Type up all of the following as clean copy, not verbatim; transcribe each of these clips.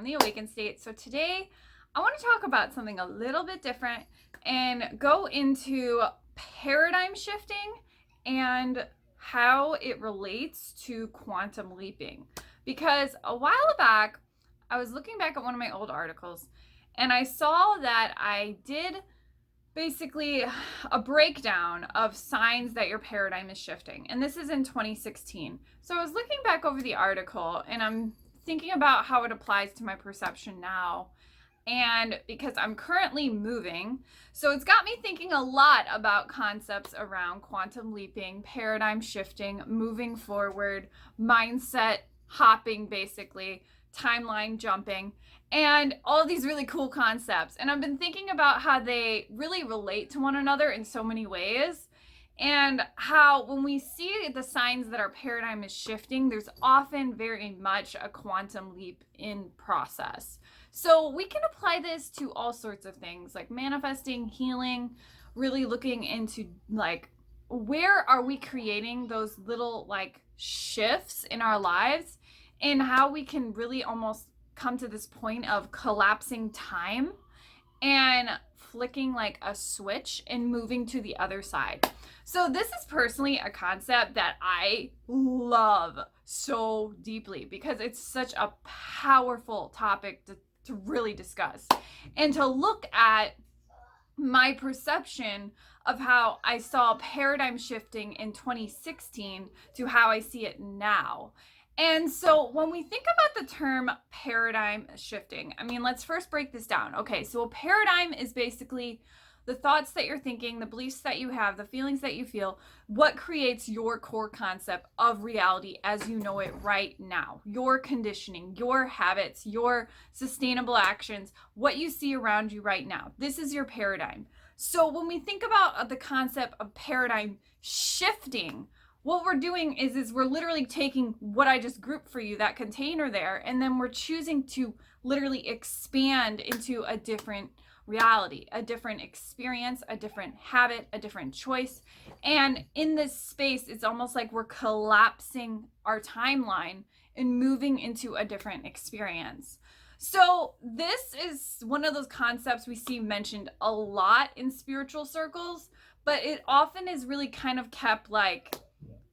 from the awakened state. So today I want to talk about something a little bit different and go into paradigm shifting and how it relates to quantum leaping. Because a while back, I was looking back at one of my old articles and I saw that I did basically a breakdown of signs that your paradigm is shifting. And this is in 2016. So I was looking back over the article and I'm thinking about how it applies to my perception now. And because I'm currently moving, so it's got me thinking a lot about concepts around quantum leaping, paradigm shifting, moving forward, mindset hopping, basically, timeline jumping, and all these really cool concepts. And I've been thinking about how they really relate to one another in so many ways. And how when we see the signs that our paradigm is shifting, there's often very much a quantum leap in process. So we can apply this to all sorts of things like manifesting, healing, really looking into like where are we creating those little like shifts in our lives and how we can really almost come to this point of collapsing time and flicking like a switch and moving to the other side. So this is personally a concept that I love so deeply because it's such a powerful topic to really discuss and to look at my perception of how I saw paradigm shifting in 2016 to how I see it now. And so when we think about the term paradigm shifting, I mean, let's first break this down. Okay, so a paradigm is basically the thoughts that you're thinking, the beliefs that you have, the feelings that you feel, what creates your core concept of reality as you know it right now. Your conditioning, your habits, your sustainable actions, what you see around you right now. This is your paradigm. So when we think about the concept of paradigm shifting, what we're doing is we're literally taking what I just grouped for you, that container there, and then we're choosing to literally expand into a different reality, a different experience, a different habit, a different choice. And in this space, it's almost like we're collapsing our timeline and moving into a different experience. So this is one of those concepts we see mentioned a lot in spiritual circles, but it often is really kind of kept like,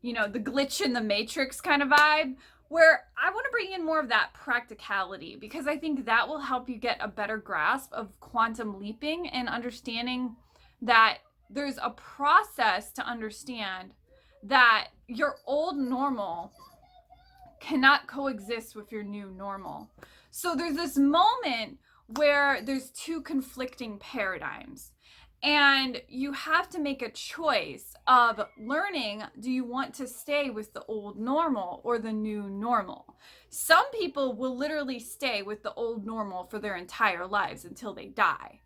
you know, the glitch in the matrix kind of vibe, where I want to bring in more of that practicality because I think that will help you get a better grasp of quantum leaping and understanding that there's a process to understand that your old normal cannot coexist with your new normal. So there's this moment where there's two conflicting paradigms. And you have to make a choice of learning, do you want to stay with the old normal or the new normal? Some people will literally stay with the old normal for their entire lives until they die.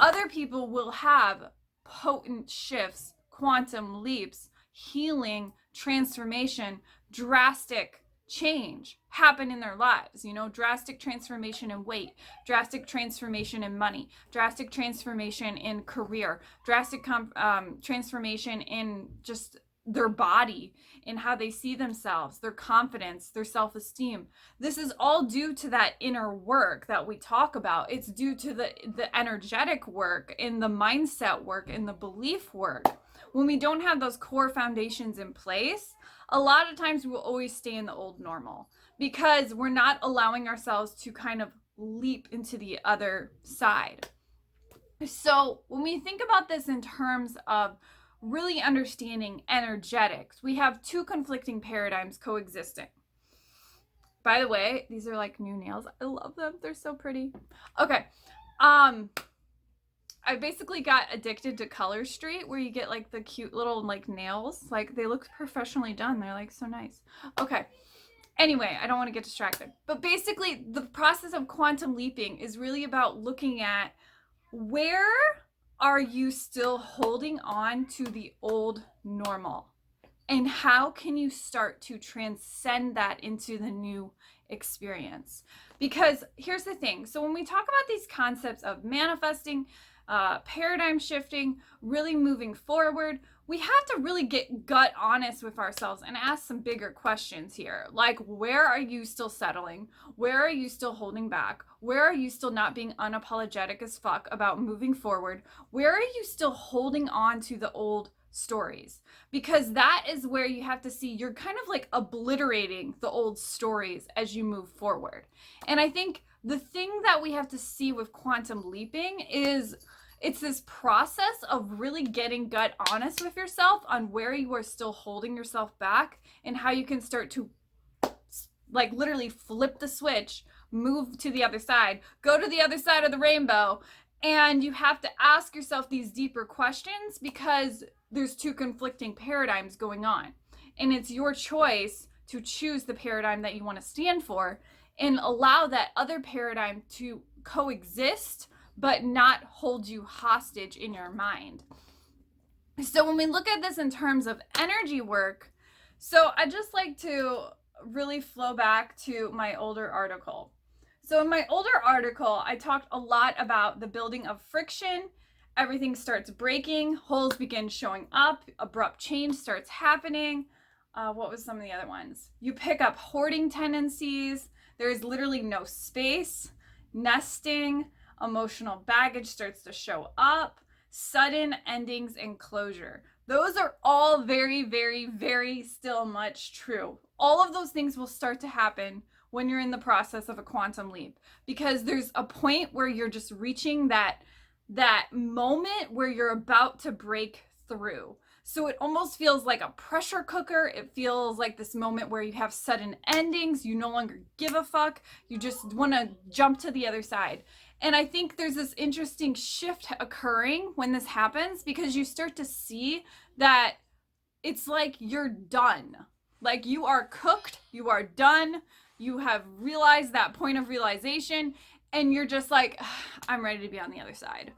Other people will have potent shifts, quantum leaps, healing, transformation, drastic change happen in their lives, you know, drastic transformation in weight, drastic transformation in money, drastic transformation in career, drastic transformation in just their body, in how they see themselves, their confidence, their self-esteem. This is all due to that inner work that we talk about. It's due to the energetic work, in the mindset work, in the belief work. When we don't have those core foundations in place, a lot of times we will always stay in the old normal because we're not allowing ourselves to kind of leap into the other side. So when we think about this in terms of really understanding energetics, we have two conflicting paradigms coexisting. By the way, these are like new nails. I love them. They're so pretty. Okay. I basically got addicted to Color Street, where you get like the cute little like nails. Like they look professionally done. They're like so nice. Okay. Anyway, I don't want to get distracted. But basically the process of quantum leaping is really about looking at where are you still holding on to the old normal? And how can you start to transcend that into the new experience? Because here's the thing. So when we talk about these concepts of manifesting, paradigm shifting, really moving forward, we have to really get gut honest with ourselves and ask some bigger questions here. Like, where are you still settling? Where are you still holding back? Where are you still not being unapologetic as fuck about moving forward? Where are you still holding on to the old stories? Because that is where you have to see you're kind of like obliterating the old stories as you move forward. And I think the thing that we have to see with quantum leaping is it's this process of really getting gut honest with yourself on where you are still holding yourself back and how you can start to like literally flip the switch, move to the other side, go to the other side of the rainbow. And you have to ask yourself these deeper questions because there's two conflicting paradigms going on. And it's your choice to choose the paradigm that you want to stand for and allow that other paradigm to coexist but not hold you hostage in your mind. So when we look at this in terms of energy work, so I just like to really flow back to my older article. So in my older article, I talked a lot about the building of friction. Everything starts breaking, holes begin showing up, abrupt change starts happening. What was some of the other ones? You pick up hoarding tendencies. There is literally no space, nesting, emotional baggage starts to show up, sudden endings and closure. Those are all very, very, very still much true. All of those things will start to happen when you're in the process of a quantum leap, because there's a point where you're just reaching that moment where you're about to break through. So it almost feels like a pressure cooker. It feels like this moment where you have sudden endings. You no longer give a fuck. You just want to jump to the other side. And I think there's this interesting shift occurring when this happens, because you start to see that it's like you're done. Like you are cooked, you are done, you have realized that point of realization, and you're just like, I'm ready to be on the other side.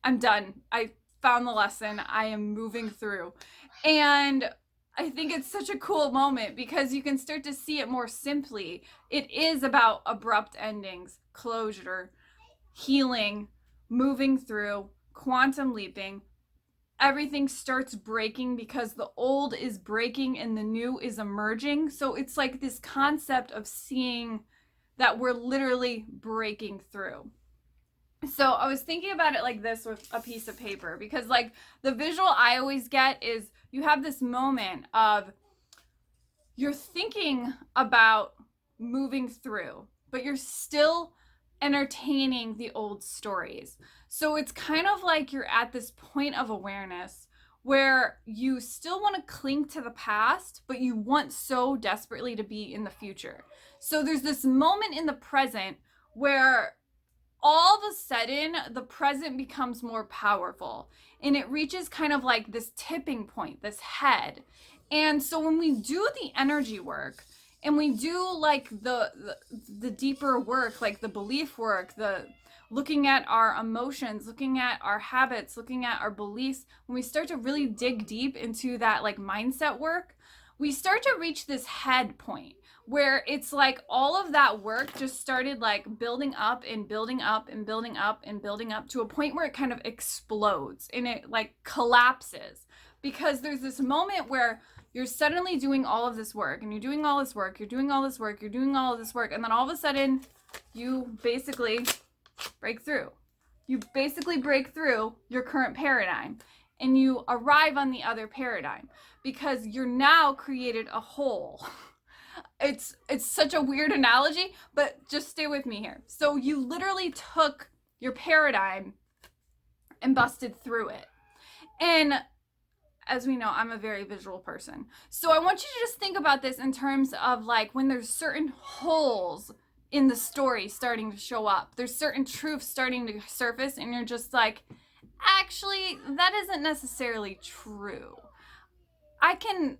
I'm done. I found the lesson. I am moving through. And I think it's such a cool moment because you can start to see it more simply. It is about abrupt endings, closure, healing, moving through, quantum leaping. Everything starts breaking because the old is breaking and the new is emerging. So it's like this concept of seeing that we're literally breaking through. So I was thinking about it like this with a piece of paper, because like the visual I always get is you have this moment of you're thinking about moving through, but you're still entertaining the old stories. So it's kind of like you're at this point of awareness where you still want to cling to the past, but you want so desperately to be in the future. So there's this moment in the present where all of a sudden the present becomes more powerful and it reaches kind of like this tipping point, this head. And so when we do the energy work and we do like the deeper work, like the belief work, the looking at our emotions, looking at our habits, looking at our beliefs, when we start to really dig deep into that like mindset work, we start to reach this head point where it's like all of that work just started like building up and building up and building up and building up to a point where it kind of explodes and it like collapses, because there's this moment where you're suddenly doing all of this work and you're doing all this work, you're doing all this work, you're doing all of this work, and then all of a sudden you basically break through. You basically break through your current paradigm and you arrive on the other paradigm because you're now created a hole. It's such a weird analogy, but just stay with me here. So you literally took your paradigm and busted through it. And as we know, I'm a very visual person. So I want you to just think about this in terms of like when there's certain holes in the story starting to show up. There's certain truths starting to surface and you're just like, actually, that isn't necessarily true. I can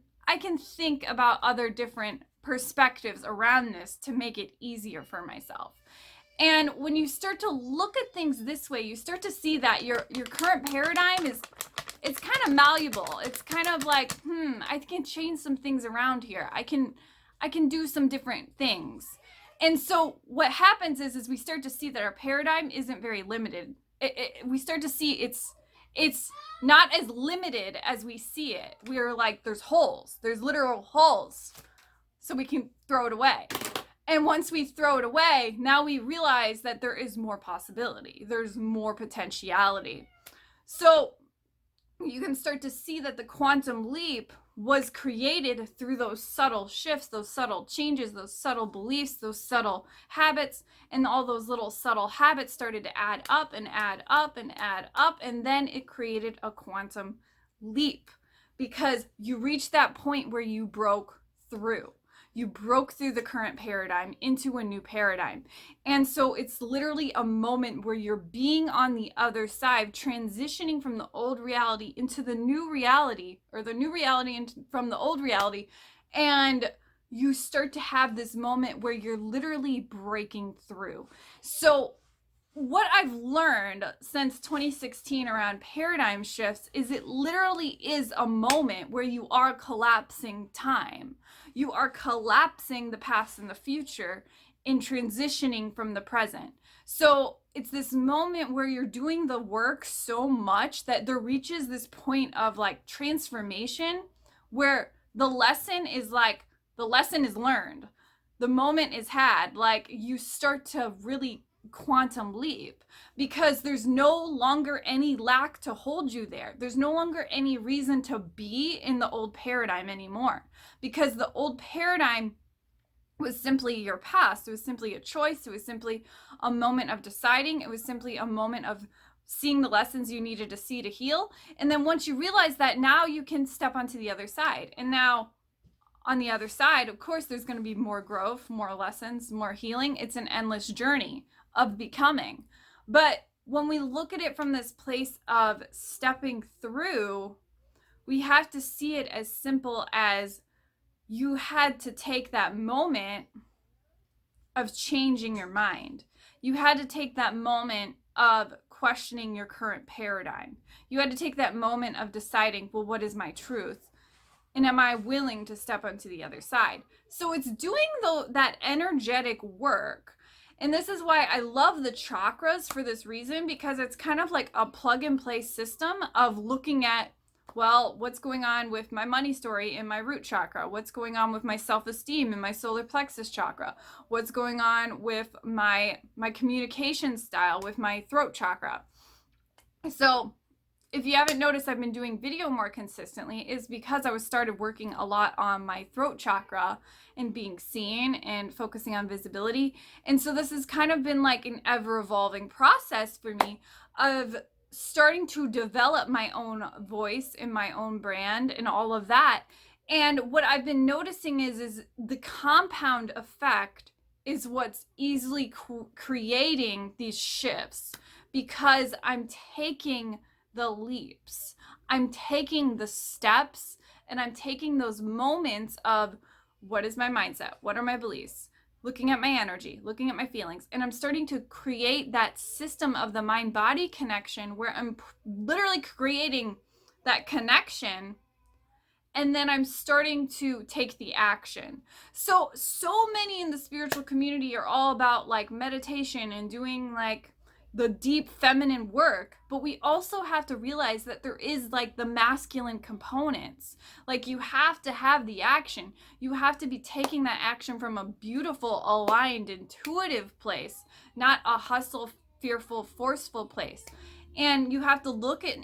think about other different perspectives around this to make it easier for myself. And when you start to look at things this way, you start to see that your current paradigm it's kind of malleable. It's kind of like, I can change some things around here. I can do some different things. And so what happens is we start to see that our paradigm isn't very limited we start to see it's not as limited as we see it. We're like, there's holes, there's literal holes, so we can throw it away. And once we throw it away, now we realize that there is more possibility, there's more potentiality. So you can start to see that the quantum leap was created through those subtle shifts, those subtle changes, those subtle beliefs, those subtle habits, and all those little subtle habits started to add up and add up and add up, and then it created a quantum leap because you reached that point where you broke through. You broke through the current paradigm into a new paradigm. And so it's literally a moment where you're being on the other side, transitioning from the old reality into the new reality, or the new reality from the old reality. And you start to have this moment where you're literally breaking through. So what I've learned since 2016 around paradigm shifts is it literally is a moment where you are collapsing time. You are collapsing the past and the future in transitioning from the present. So it's this moment where you're doing the work so much that there reaches this point of like transformation where the lesson is learned. The moment is had. Like you start to really quantum leap because there's no longer any lack to hold you there. There's no longer any reason to be in the old paradigm anymore, because the old paradigm was simply your past. It was simply a choice. It was simply a moment of deciding. It was simply a moment of seeing the lessons you needed to see to heal. And then once you realize that, now you can step onto the other side. And now on the other side, of course, there's going to be more growth, more lessons, more healing. It's an endless journey of becoming. But when we look at it from this place of stepping through, we have to see it as simple as you had to take that moment of changing your mind. You had to take that moment of questioning your current paradigm. You had to take that moment of deciding, well, what is my truth? And am I willing to step onto the other side? So it's doing that energetic work. And this is why I love the chakras for this reason, because it's kind of like a plug and play system of looking at, well, what's going on with my money story in my root chakra? What's going on with my self-esteem in my solar plexus chakra? What's going on with my communication style with my throat chakra? So if you haven't noticed, I've been doing video more consistently is because I started working a lot on my throat chakra and being seen and focusing on visibility. And so this has kind of been like an ever evolving process for me of starting to develop my own voice and my own brand and all of that. And what I've been noticing is the compound effect is what's easily creating these shifts, because I'm taking the leaps, I'm taking the steps, and I'm taking those moments of what is my mindset, what are my beliefs, looking at my energy, looking at my feelings, and I'm starting to create that system of the mind-body connection where I'm literally creating that connection, and then I'm starting to take the action. So many in the spiritual community are all about like meditation and doing like the deep feminine work, but we also have to realize that there is like the masculine components. Like you have to have the action. You have to be taking that action from a beautiful, aligned, intuitive place, not a hustle, fearful, forceful place. And you have to look at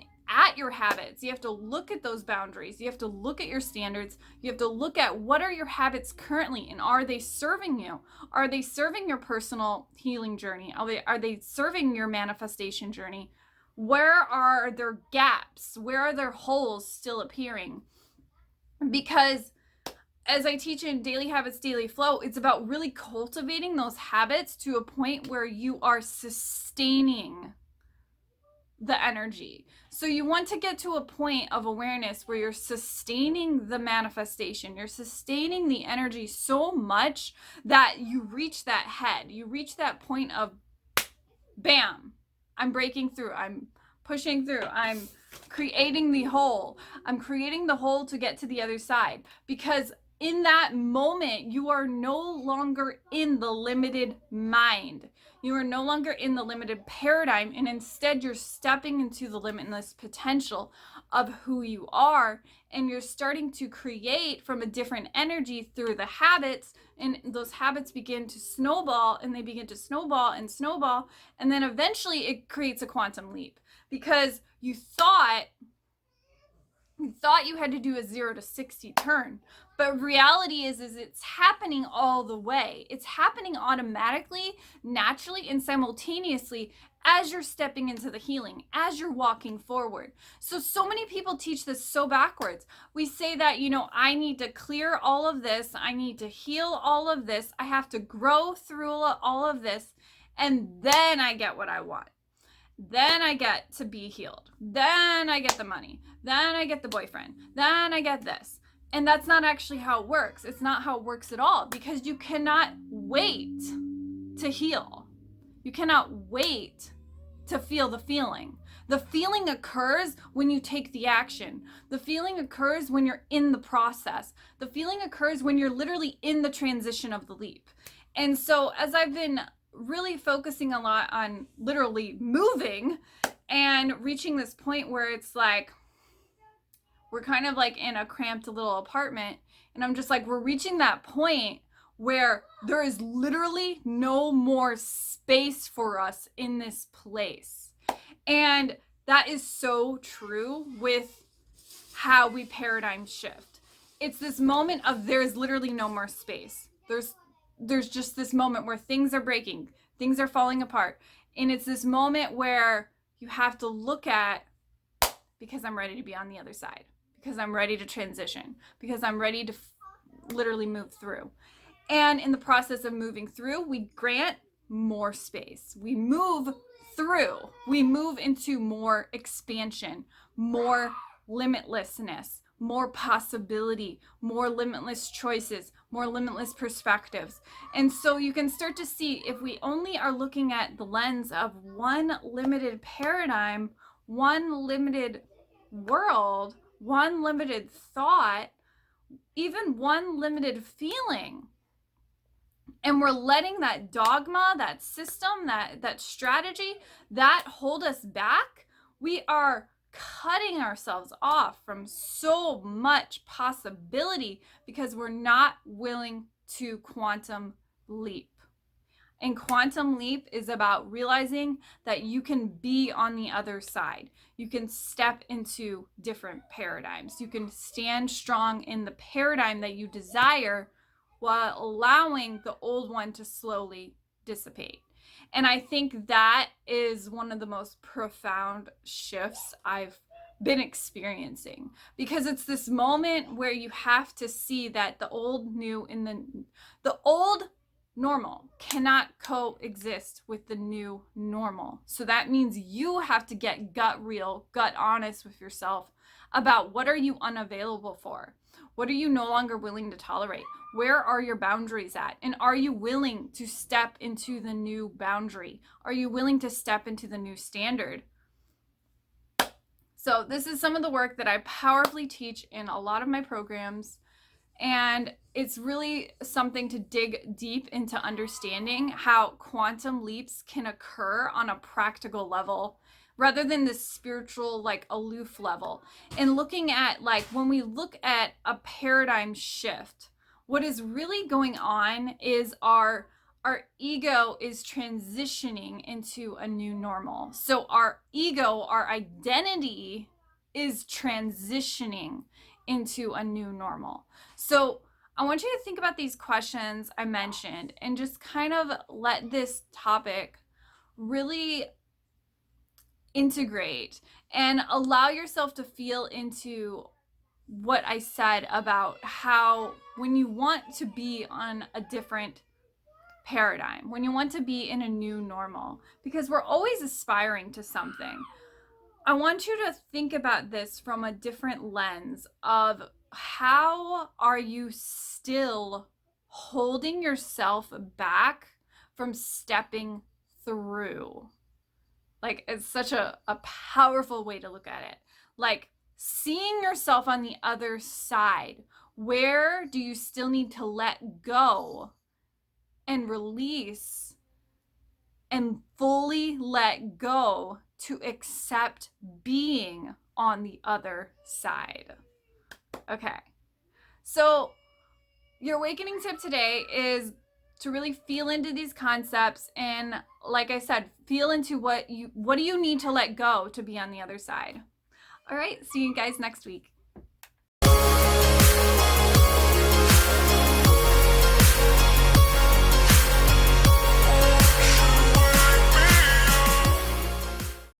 your habits. You have to look at those boundaries. You have to look at your standards. You have to look at what are your habits currently, and are they serving you? Are they serving your personal healing journey? Are they serving your manifestation journey? Where are there gaps? Where are there holes still appearing? Because as I teach in Daily Habits, Daily Flow, it's about really cultivating those habits to a point where you are sustaining the energy. So you want to get to a point of awareness where you're sustaining the manifestation, you're sustaining the energy so much that you reach that head, you reach that point of bam, I'm breaking through, I'm pushing through, I'm creating the hole, to get to the other side. Because in that moment, you are no longer in the limited mind. You are no longer in the limited paradigm, and instead you're stepping into the limitless potential of who you are, and you're starting to create from a different energy through the habits, and those habits begin to snowball, and they begin to snowball and snowball, and then eventually it creates a quantum leap, because you thought you had to do a 0 to 60 turn, but reality is it's happening all the way. It's happening automatically, naturally, and simultaneously as you're stepping into the healing, as you're walking forward. So many people teach this so backwards. We say that, I need to clear all of this, I need to heal all of this, I have to grow through all of this, and then I get what I want. Then I get to be healed. Then I get the money. Then I get the boyfriend. Then I get this. And that's not actually how it works. It's not how it works at all, because you cannot wait to heal. You cannot wait to feel the feeling. The feeling occurs when you take the action. The feeling occurs when you're in the process. The feeling occurs when you're literally in the transition of the leap. And so as I've been really focusing a lot on literally moving and reaching this point where it's like we're kind of like in a cramped little apartment, and I'm just like, we're reaching that point where there is literally no more space for us in this place. And that is so true with how we paradigm shift. It's this moment of there's literally no more space. There's just this moment where things are breaking, things are falling apart. And it's this moment where you have to look at, because I'm ready to be on the other side, because I'm ready to transition, because I'm ready to literally move through. And in the process of moving through, we grant more space. We move through. We move into more expansion, more limitlessness, more possibility, more limitless choices, more limitless perspectives. And so you can start to see, if we only are looking at the lens of one limited paradigm, one limited world, one limited thought, even one limited feeling, and we're letting that dogma, that system, that strategy, that hold us back, we are cutting ourselves off from so much possibility, because we're not willing to quantum leap. And quantum leap is about realizing that you can be on the other side. You can step into different paradigms. You can stand strong in the paradigm that you desire, while allowing the old one to slowly dissipate. And I think that is one of the most profound shifts I've been experiencing, because it's this moment where you have to see that the old new and the old normal cannot coexist with the new normal. So that means you have to get gut real, gut honest with yourself about what are you unavailable for? What are you no longer willing to tolerate? Where are your boundaries at? And are you willing to step into the new boundary? Are you willing to step into the new standard? So this is some of the work that I powerfully teach in a lot of my programs. And it's really something to dig deep into understanding how quantum leaps can occur on a practical level, rather than this spiritual, like aloof level. And looking at, like, when we look at a paradigm shift, what is really going on is our ego is transitioning into a new normal. So our ego, our identity, is transitioning into a new normal. So I want you to think about these questions I mentioned and just kind of let this topic really integrate and allow yourself to feel into what I said about how when you want to be on a different paradigm, when you want to be in a new normal, because we're always aspiring to something, I want you to think about this from a different lens of how are you still holding yourself back from stepping through? Like, it's such a powerful way to look at it. Like, seeing yourself on the other side. Where do you still need to let go and release and fully let go to accept being on the other side. Okay, so your awakening tip today is to really feel into these concepts, and like I said, feel into what do you need to let go to be on the other side. All right, see you guys next week.